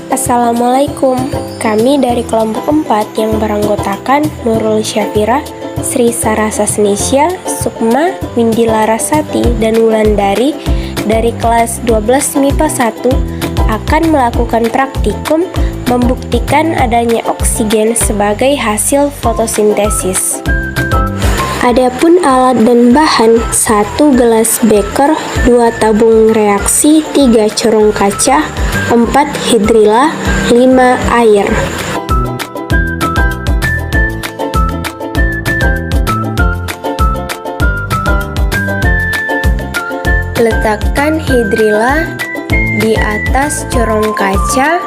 Assalamualaikum. Kami dari kelompok 4 yang beranggotakan Nurul Syafira, Sri Sarasasnesya, Sukma, Windy Larasati, dan Wulandari dari kelas 12 MIPA 1 akan melakukan praktikum membuktikan adanya oksigen sebagai hasil fotosintesis. Adapun alat dan bahan: 1 gelas beker, 2 tabung reaksi, 3 corong kaca, 4 hidrila, 5 air. Letakkan hidrila di atas corong kaca,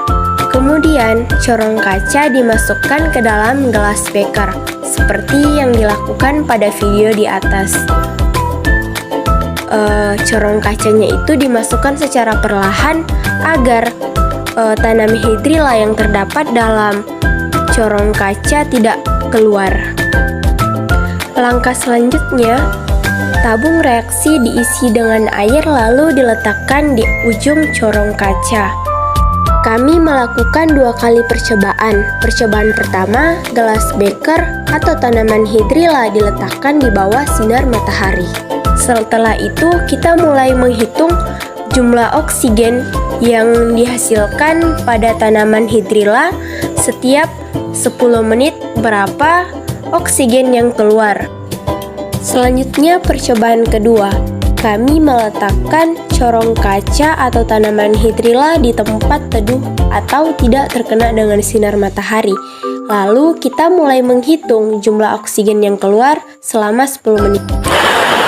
kemudian corong kaca dimasukkan ke dalam gelas beker seperti yang dilakukan pada video di atas. Corong kacanya itu dimasukkan secara perlahan agar tanam hidrila yang terdapat dalam corong kaca tidak keluar. Langkah selanjutnya, tabung reaksi diisi dengan air lalu diletakkan di ujung corong kaca. Kami melakukan 2 kali percobaan. Percobaan pertama, gelas beker atau tanaman hidrila diletakkan di bawah sinar matahari. Setelah itu, kita mulai menghitung jumlah oksigen yang dihasilkan pada tanaman hidrila. Setiap 10 menit berapa oksigen yang keluar. Selanjutnya, percobaan kedua. Kami meletakkan corong kaca atau tanaman hidrila di tempat teduh atau tidak terkena dengan sinar matahari. Lalu kita mulai menghitung jumlah oksigen yang keluar selama 10 menit.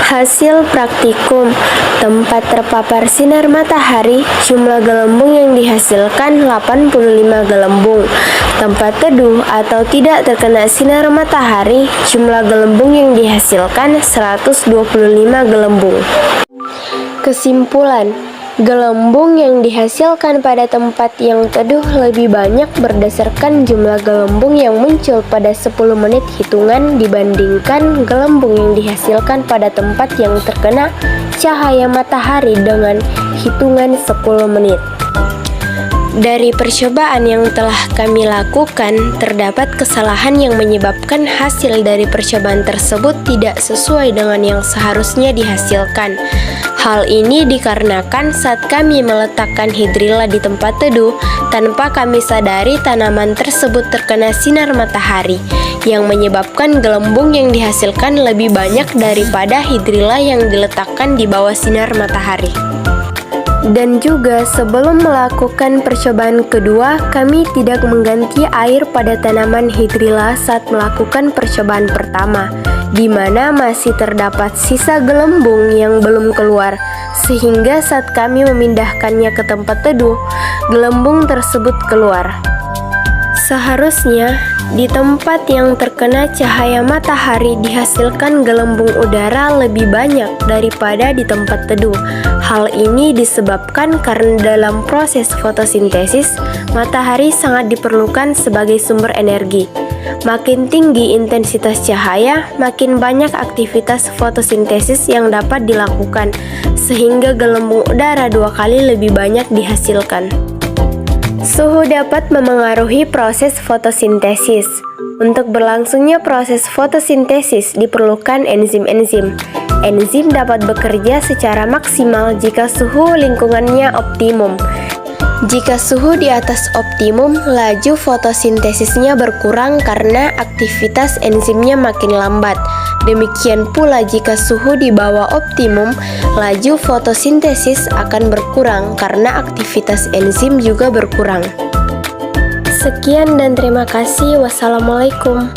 Hasil praktikum: tempat terpapar sinar matahari, jumlah gelembung yang dihasilkan 85 gelembung. Tempat teduh atau tidak terkena sinar matahari, jumlah gelembung yang dihasilkan 125 gelembung. Kesimpulan: gelembung yang dihasilkan pada tempat yang teduh lebih banyak berdasarkan jumlah gelembung yang muncul pada 10 menit hitungan dibandingkan gelembung yang dihasilkan pada tempat yang terkena cahaya matahari dengan hitungan 10 menit. Dari percobaan yang telah kami lakukan, terdapat kesalahan yang menyebabkan hasil dari percobaan tersebut tidak sesuai dengan yang seharusnya dihasilkan. Hal ini dikarenakan saat kami meletakkan hidrila di tempat teduh, tanpa kami sadari tanaman tersebut terkena sinar matahari, yang menyebabkan gelembung yang dihasilkan lebih banyak daripada hidrila yang diletakkan di bawah sinar matahari. Dan juga sebelum melakukan percobaan kedua, kami tidak mengganti air pada tanaman hidrila saat melakukan percobaan pertama, di mana masih terdapat sisa gelembung yang belum keluar, sehingga saat kami memindahkannya ke tempat teduh, gelembung tersebut keluar. Seharusnya, di tempat yang terkena cahaya matahari dihasilkan gelembung udara lebih banyak daripada di tempat teduh. Hal ini disebabkan karena dalam proses fotosintesis, matahari sangat diperlukan sebagai sumber energi. Makin tinggi intensitas cahaya, makin banyak aktivitas fotosintesis yang dapat dilakukan, sehingga gelembung udara 2 kali lebih banyak dihasilkan. Suhu dapat memengaruhi proses fotosintesis. Untuk berlangsungnya proses fotosintesis diperlukan enzim-enzim. Enzim dapat bekerja secara maksimal jika suhu lingkungannya optimum. Jika suhu di atas optimum, laju fotosintesisnya berkurang karena aktivitas enzimnya makin lambat. Demikian pula jika suhu di bawah optimum, laju fotosintesis akan berkurang karena aktivitas enzim juga berkurang. Sekian dan terima kasih. Wassalamualaikum.